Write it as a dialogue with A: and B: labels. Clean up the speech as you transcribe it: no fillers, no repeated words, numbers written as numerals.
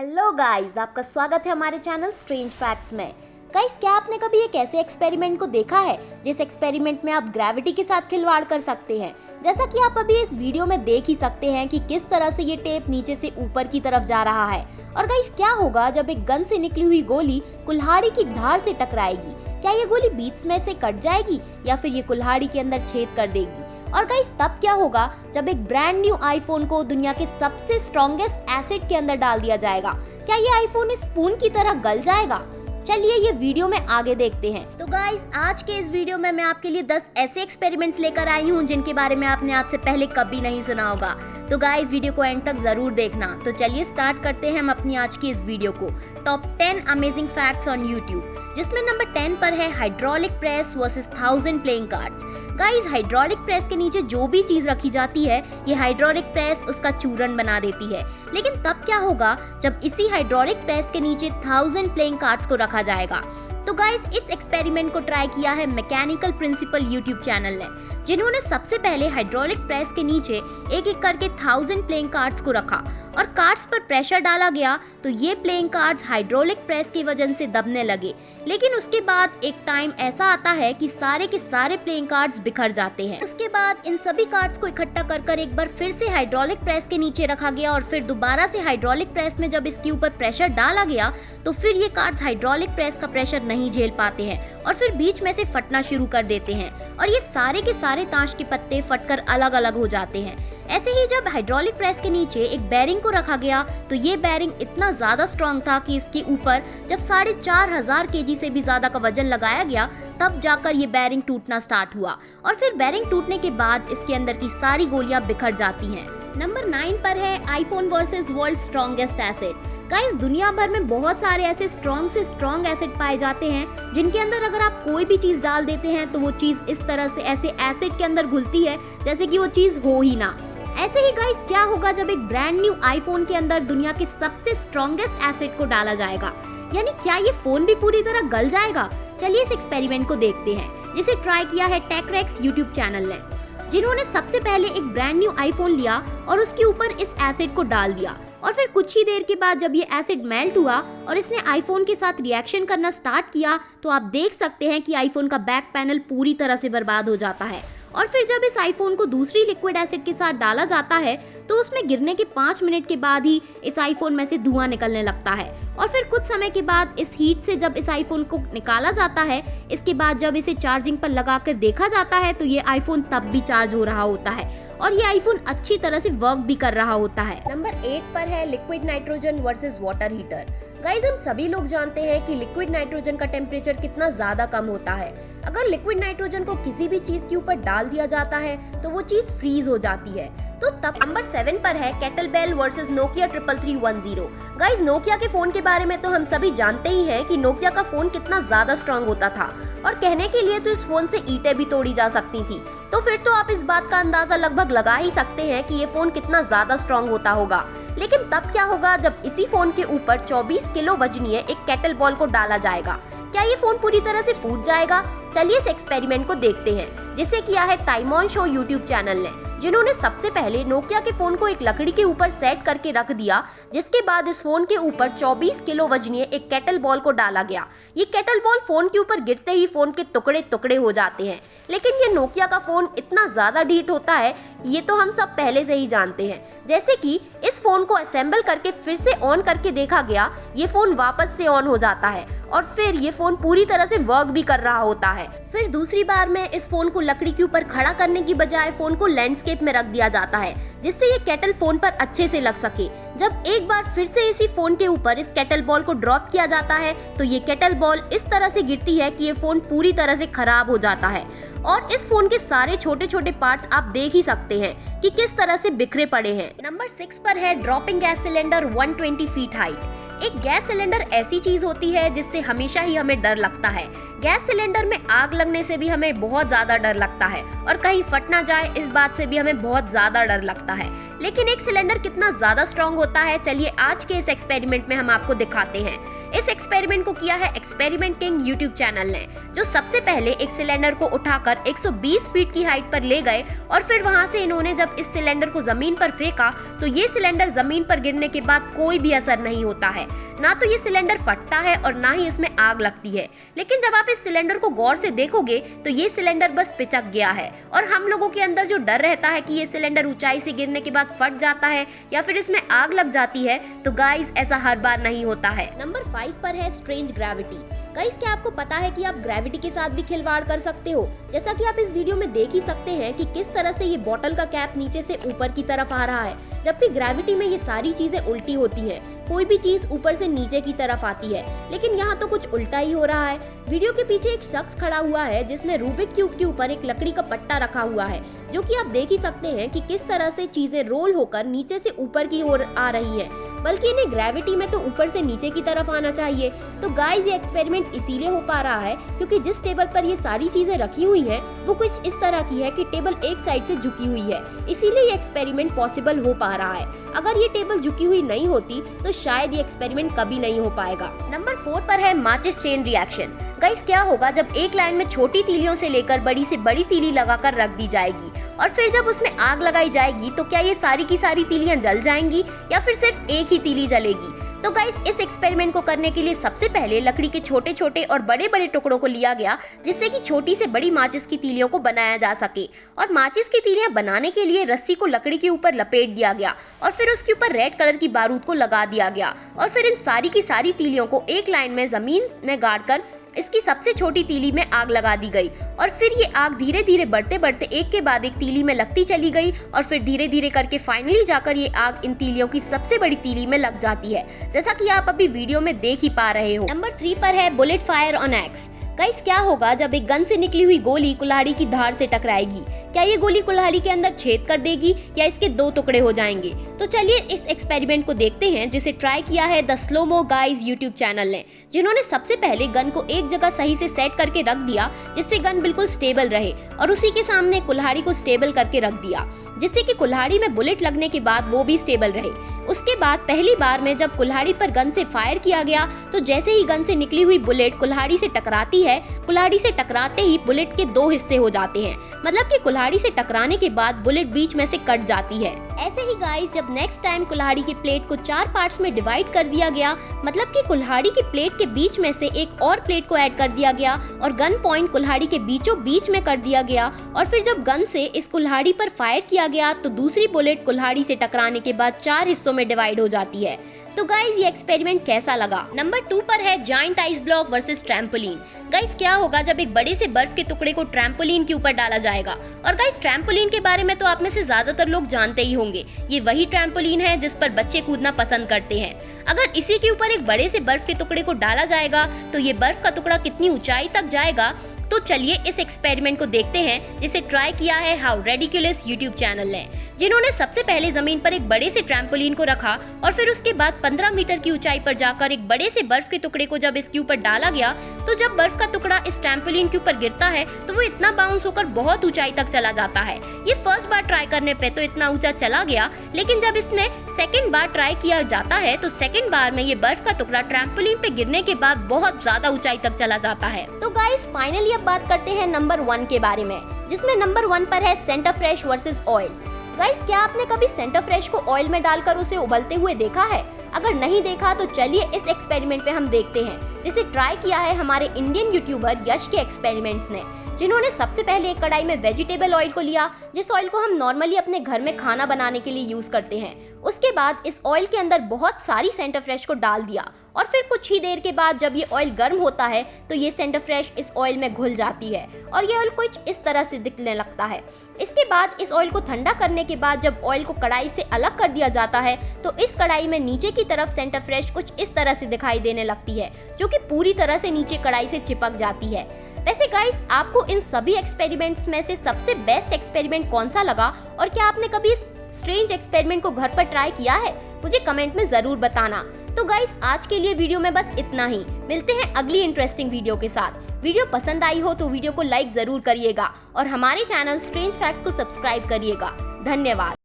A: Hello guys, आपका स्वागत है हमारे चैनल स्ट्रेंज फैक्ट्स में। गाइस, क्या आपने कभी एक ऐसे एक्सपेरिमेंट को देखा है जिस एक्सपेरिमेंट में आप ग्रेविटी के साथ खिलवाड़ कर सकते हैं? जैसा कि आप अभी इस वीडियो में देख ही सकते हैं कि किस तरह से ये टेप नीचे से ऊपर की तरफ जा रहा है। और गाइस, क्या होगा जब एक गन से निकली हुई गोली कुल्हाड़ी की धार से टकराएगी? क्या ये गोली बीच में से कट जाएगी या फिर ये कुल्हाड़ी के अंदर छेद कर देगी? और गाइस, तब क्या होगा जब एक ब्रांड न्यू आईफोन को दुनिया के सबसे स्ट्रॉन्गेस्ट एसिड के अंदर डाल दिया जाएगा? क्या ये आईफोन इस स्पून की तरह गल जाएगा? चलिए ये वीडियो में आगे देखते हैं। तो गाइस, आज के इस वीडियो में मैं आपके लिए 10 ऐसे एक्सपेरिमेंट्स लेकर आई हूँ जिनके बारे में आपने आज से पहले कभी नहीं सुना होगा। तो गाइस, वीडियो को एंड तक जरूर देखना। तो चलिए स्टार्ट करते हैं हम अपनी आज की इस वीडियो को। Top 10 amazing facts on YouTube, जिसमें नंबर 10 पर है hydraulic press versus 1000 playing cards. Guys, hydraulic press के नीचे जो भी चीज रखी जाती है, ये हाइड्रोलिक प्रेस उसका चूर्ण बना देती है। लेकिन तब क्या होगा जब इसी हाइड्रोलिक प्रेस के नीचे 1000 प्लेइंग कार्ड्स को रखा जाएगा? तो गाइस, इस एक्सपेरिमेंट को ट्राई किया है मैकेनिकल प्रिंसिपल यूट्यूब चैनल ने, जिन्होंने सबसे पहले हाइड्रोलिक प्रेस के नीचे एक एक करके 1000 प्लेइंग कार्ड्स को रखा और कार्ड्स पर प्रेशर डाला गया तो ये प्लेइंग कार्ड्स हाइड्रोलिक प्रेस की वजह से दबने लगे। लेकिन उसके बाद एक टाइम ऐसा आता है कि सारे के सारे प्लेइंग कार्ड्स बिखर जाते हैं। उसके बाद इन सभी कार्ड्स को इकट्ठा कर एक बार फिर से हाइड्रोलिक प्रेस के नीचे रखा गया और फिर दोबारा से हाइड्रोलिक प्रेस में जब इसके ऊपर प्रेशर डाला गया तो फिर ये कार्ड्स हाइड्रोलिक प्रेस का प्रेशर नहीं झेल पाते हैं और फिर बीच में से फटना शुरू कर देते हैं और ये सारे के सारे ताश के पत्ते फटकर अलग अलग हो जाते हैं। ऐसे ही जब हाइड्रोलिक प्रेस के नीचे एक बेरिंग को रखा गया तो ये बेरिंग इतना ज्यादा स्ट्रॉन्ग था कि इसके ऊपर जब 4500 केजी से भी ज्यादा का वजन लगाया गया तब जाकर ये बेरिंग टूटना स्टार्ट हुआ और फिर बेरिंग टूटने के बाद इसके अंदर की सारी गोलियां बिखर जाती हैं। नंबर 9 पर है iPhone versus world strongest acid. Guys, दुनिया भर में बहुत सारे ऐसे स्ट्रॉन्ग से स्ट्रॉन्ग एसिड पाए जाते हैं जिनके अंदर अगर आप कोई भी चीज डाल देते हैं तो वो चीज इस तरह से ऐसे एसिड के अंदर घुलती है जैसे कि वो चीज हो ही ना। ऐसे ही गाइस, क्या होगा जब एक ब्रांड न्यू आईफोन के अंदर दुनिया के सबसे स्ट्रॉन्गेस्ट एसिड को डाला जाएगा? यानी क्या ये फोन भी पूरी तरह गल जाएगा? चलिए इस एक्सपेरिमेंट को देखते हैं, जिसे ट्राई किया है टेकरेक्स यूट्यूब चैनल ने, जिन्होंने सबसे पहले एक ब्रांड न्यू आईफोन लिया और उसके ऊपर इस एसिड को डाल दिया और फिर कुछ ही देर के बाद जब ये एसिड मेल्ट हुआ और इसने आईफोन के साथ रिएक्शन करना स्टार्ट किया तो आप देख सकते हैं कि आईफोन का बैक पैनल पूरी तरह से बर्बाद हो जाता है। और फिर जब इस आईफोन को दूसरी लिक्विड एसिड के साथ डाला जाता है तो उसमें गिरने के 5 मिनट के बाद ही इस आईफोन में से धुआं निकलने लगता है और फिर कुछ समय के बाद इस हीट से जब इस आईफोन को निकाला जाता है, इसके बाद जब इसे चार्जिंग पर लगाकर देखा जाता है तो ये आईफोन तब भी चार्ज हो रहा होता है और ये आईफोन अच्छी तरह से वर्क भी कर रहा होता है। नंबर 8 पर है liquid nitrogen versus water heater. Guys, हम सभी लोग जानते हैं कि लिक्विड नाइट्रोजन का टेम्परेचर कितना ज्यादा कम होता है। अगर लिक्विड नाइट्रोजन को किसी भी चीज के ऊपर डाल दिया जाता है तो वो चीज फ्रीज हो जाती है। तो तब नंबर 7 पर है kettlebell versus Nokia 3310। Guys, Nokia के फोन के बारे में तो हम सभी जानते ही हैं कि नोकिया का फोन कितना ज्यादा स्ट्रॉन्ग होता था और कहने के लिए तो इस फोन से ईंटें भी तोड़ी जा सकती थी। तो फिर तो आप इस बात का अंदाजा लगभग लगा ही सकते हैं कि ये फोन कितना ज्यादा स्ट्रॉन्ग होता होगा। लेकिन तब क्या होगा जब इसी फोन के ऊपर 24 किलो वजनीय एक केटल बॉल को डाला जाएगा? क्या ये फोन पूरी तरह से फूट जाएगा? चलिए इस एक्सपेरिमेंट को देखते हैं, जिसे किया है ताइमॉन शो यूट्यूब चैनल ने, जिन्होंने सबसे पहले नोकिया के फोन को एक लकड़ी के ऊपर सेट करके रख दिया, जिसके बाद इस फोन के ऊपर 24 किलो वजनीय एक केटल बॉल को डाला गया। ये केटल बॉल फोन के ऊपर गिरते ही फोन के टुकड़े टुकड़े हो जाते हैं। लेकिन ये नोकिया का फोन इतना ज्यादा हीट होता है, ये तो हम सब पहले से ही जानते हैं। जैसे कि इस फोन को असेंबल करके फिर से ऑन करके देखा गया, ये फोन वापस से ऑन हो जाता है और फिर ये फोन पूरी तरह से वर्क भी कर रहा होता है। फिर दूसरी बार में इस फोन को लकड़ी के ऊपर खड़ा करने की बजाय फोन को लैंडस्केप में रख दिया जाता है, जिससे ये केटल फोन पर अच्छे से लग सके। जब एक बार फिर से इसी फोन के ऊपर इस केटल बॉल को ड्रॉप किया जाता है तो ये केटल बॉल इस तरह से गिरती है कि ये फोन पूरी तरह से खराब हो जाता है और इस फोन के सारे छोटे छोटे पार्ट्स आप देख ही सकते हैं कि किस तरह से बिखरे पड़े हैं। नंबर 6 पर है dropping gas cylinder 120 feet height. एक गैस सिलेंडर ऐसी चीज होती है जिससे हमेशा ही हमें डर लगता है। गैस सिलेंडर में आग लगने से भी हमें बहुत ज्यादा डर लगता है और कहीं फट ना जाए इस बात से भी हमें बहुत ज्यादा डर लगता है। लेकिन एक सिलेंडर कितना ज्यादा स्ट्रॉन्ग होता है, चलिए आज के इस एक्सपेरिमेंट में हम आपको दिखाते हैं। इस एक्सपेरिमेंट को किया है एक्सपेरिमेंट किंग यूट्यूब चैनल ने, जो सबसे पहले एक सिलेंडर को उठाकर 120 फीट की हाइट पर ले गए और फिर वहां से इन्होंने जब इस सिलेंडर को जमीन पर फेंका तो ये सिलेंडर जमीन पर गिरने के बाद कोई भी असर नहीं होता है, ना तो ये सिलेंडर फटता है और ना ही इसमें आग लगती है। लेकिन जब आप इस सिलेंडर को गौर से देखोगे तो ये सिलेंडर बस पिचक गया है और हम लोगों के अंदर जो डर रहता है कि ये सिलेंडर ऊंचाई से गिरने के बाद फट जाता है या फिर इसमें आग लग जाती है, तो गाइस ऐसा हर बार नहीं होता है। नंबर 5 पर है स्ट्रेंज ग्रेविटी। गाइस क्या आपको पता है कि आप ग्रेविटी के साथ भी खिलवाड़ कर सकते हो? जैसा कि आप इस वीडियो में देख ही सकते हैं कि किस तरह से ये बोतल का कैप नीचे से ऊपर की तरफ आ रहा है, जबकि ग्रेविटी में ये सारी चीजें उल्टी होती हैं। कोई भी चीज ऊपर से नीचे की तरफ आती है, लेकिन यहाँ तो कुछ उल्टा ही हो रहा है। वीडियो के पीछे एक शख्स खड़ा हुआ है जिसने रूबिक क्यूब के ऊपर एक लकड़ी का पट्टा रखा हुआ है, जो कि आप देख ही सकते हैं कि किस तरह से चीजें रोल होकर नीचे से ऊपर की ओर आ रही है, बल्कि इन्हें ग्रेविटी में तो ऊपर से नीचे की तरफ आना चाहिए। तो गाइस ये एक्सपेरिमेंट इसीलिए हो पा रहा है क्योंकि जिस टेबल पर ये सारी चीजें रखी हुई हैं वो कुछ इस तरह की है कि टेबल एक साइड से झुकी हुई है, इसीलिए ये एक्सपेरिमेंट पॉसिबल हो पा रहा है। अगर ये टेबल झुकी हुई नहीं होती तो शायद ये एक्सपेरिमेंट कभी नहीं हो पाएगा। नंबर 4 पर है माचिस चेन रिएक्शन। गाइस क्या होगा जब एक लाइन में छोटी तीलियों से लेकर बड़ी से बड़ी तीली लगाकर रख दी जाएगी और फिर जब उसमें आग लगाई जाएगी तो क्या ये सारी की सारी तीलियां जल जाएंगी या फिर सिर्फ एक ही तीली जलेगी? तो गाइस इस एक्सपेरिमेंट को करने के लिए सबसे पहले लकड़ी के छोटे छोटे और बड़े बड़े टुकड़ों को लिया गया, जिससे कि छोटी से बड़ी माचिस की तीलियों को बनाया जा सके। और माचिस की तीलियां बनाने के लिए रस्सी को लकड़ी के ऊपर लपेट दिया गया और फिर उसके ऊपर रेड कलर की बारूद को लगा दिया गया और फिर इन सारी की सारी तीलियों को एक लाइन में जमीन में गाड़कर इसकी सबसे छोटी तीली में आग लगा दी गई और फिर ये आग धीरे धीरे बढ़ते बढ़ते एक के बाद एक तीली में लगती चली गई और फिर धीरे धीरे करके फाइनली जाकर ये आग इन तीलियों की सबसे बड़ी तीली में लग जाती है, जैसा कि आप अभी वीडियो में देख ही पा रहे हो। नंबर 3 पर है bullet fire on x. Guys क्या होगा जब एक गन से निकली हुई गोली कुल्हाड़ी की धार से टकराएगी? क्या ये गोली कुल्हाड़ी के अंदर छेद कर देगी या इसके 2 टुकड़े हो जाएंगे? तो चलिए इस एक्सपेरिमेंट को देखते हैं, जिसे ट्राई किया है the Slow Mo Guys YouTube channel ने, जिन्होंने सबसे पहले गन को एक जगह सही से सेट करके रख दिया जिससे गन बिल्कुल स्टेबल रहे और उसी के सामने कुल्हाड़ी को स्टेबल करके रख दिया जिससे कि कुल्हाड़ी में बुलेट लगने के बाद वो भी स्टेबल रहे। उसके बाद पहली बार में जब कुल्हाड़ी पर गन से फायर किया गया तो जैसे ही गन से निकली हुई बुलेट कुल्हाड़ी से टकराती है, कुल्हाड़ी से टकराते ही बुलेट के 2 हिस्से हो जाते हैं, मतलब कि कुल्हाड़ी से टकराने के बाद बुलेट बीच में से कट जाती है। ऐसे ही गाइस जब नेक्स्ट टाइम कुल्हाड़ी की प्लेट को 4 पार्ट्स में डिवाइड कर दिया गया, मतलब कि कुल्हाड़ी की प्लेट के बीच में से एक और प्लेट को ऐड कर दिया गया और गन पॉइंट कुल्हाड़ी के बीचों बीच में कर दिया गया और फिर जब गन से इस कुल्हाड़ी पर फायर किया गया तो दूसरी बुलेट कुल्हाड़ी से टकराने के बाद 4 हिस्सों में डिवाइड हो जाती है। तो गाइस ये एक्सपेरिमेंट कैसा लगा? नंबर 2 पर है giant ice block versus trampoline. Guys क्या होगा जब एक बड़े से बर्फ के टुकड़े को ट्रैम्पोलिन के ऊपर डाला जाएगा? और गाइस ट्रैम्पोलिन के बारे में तो आप में से ज्यादातर लोग जानते ही होंगे, ये वही ट्रैम्पोलिन है जिस पर बच्चे कूदना पसंद करते हैं। अगर इसी के ऊपर एक बड़े से बर्फ के टुकड़े को डाला जाएगा तो ये बर्फ का टुकड़ा कितनी ऊंचाई तक जाएगा? तो चलिए इस एक्सपेरिमेंट को देखते हैं, जिसे ट्राई किया है हाउ रेडिकुलस यूट्यूब चैनल ने, जिन्होंने सबसे पहले जमीन पर एक बड़े से ट्रैम्पोलिन को रखा और फिर उसके बाद 15 मीटर की ऊंचाई पर जाकर एक बड़े से बर्फ के टुकड़े को जब इसके ऊपर डाला गया तो जब बर्फ का टुकड़ा इस ट्रैम्पोलिन के ऊपर गिरता है तो वो इतना बाउंस होकर बहुत ऊंचाई तक चला जाता है। ये फर्स्ट बार ट्राई करने पे तो इतना ऊंचा चला गया, लेकिन जब इसमें सेकंड बार ट्राई किया जाता है तो सेकंड बार में ये बर्फ का टुकड़ा ट्रैम्पोलिन पे गिरने के बाद बहुत ज्यादा ऊंचाई तक चला जाता है। तो गाइस फाइनली अब बात करते हैं नंबर 1 के बारे में, जिसमें नंबर 1 पर है centre fresh versus oil. Guys क्या आपने कभी सेंटर फ्रेश को ऑयल में डालकर उसे उबलते हुए देखा है? अगर नहीं देखा तो चलिए इस एक्सपेरिमेंट पे हम देखते हैं, जिसे ट्राई किया है हमारे इंडियन यूट्यूबर यश के एक्सपेरिमेंट्स ने, जिन्होंने सबसे पहले एक कढ़ाई में वेजिटेबल ऑयल को लिया, जिस ऑयल को हम नॉर्मली अपने घर में खाना बनाने के लिए यूज करते हैं। उसके बाद इस ऑयल के अंदर बहुत सारी सेंटर फ्रेश को डाल दिया और फिर कुछ ही देर के बाद जब ये ऑयल गर्म होता है तो ये सेंटर फ्रेश इस ऑयल में घुल जाती है और ये ऑयल कुछ इस तरह से दिखने लगता है। इसके बाद इस ऑयल को ठंडा करने के बाद जब ऑयल को कढ़ाई से अलग कर दिया जाता है तो इस कढ़ाई में नीचे की तरफ सेंटर फ्रेश कुछ इस तरह से दिखाई देने लगती है, जो कि पूरी तरह से नीचे कढ़ाई से चिपक जाती है। वैसे गाइस आपको इन सभी एक्सपेरिमेंट्स में से सबसे बेस्ट एक्सपेरिमेंट कौन सा लगा और क्या आपने कभी इस स्ट्रेंज एक्सपेरिमेंट को घर पर ट्राई किया है? मुझे कमेंट में जरूर बताना। तो गाइस आज के लिए वीडियो में बस इतना ही। मिलते हैं अगली इंटरेस्टिंग वीडियो के साथ। वीडियो पसंद आई हो तो वीडियो को लाइक जरूर करिएगा और हमारे चैनल स्ट्रेंज फैक्ट्स को सब्सक्राइब करिएगा। धन्यवाद।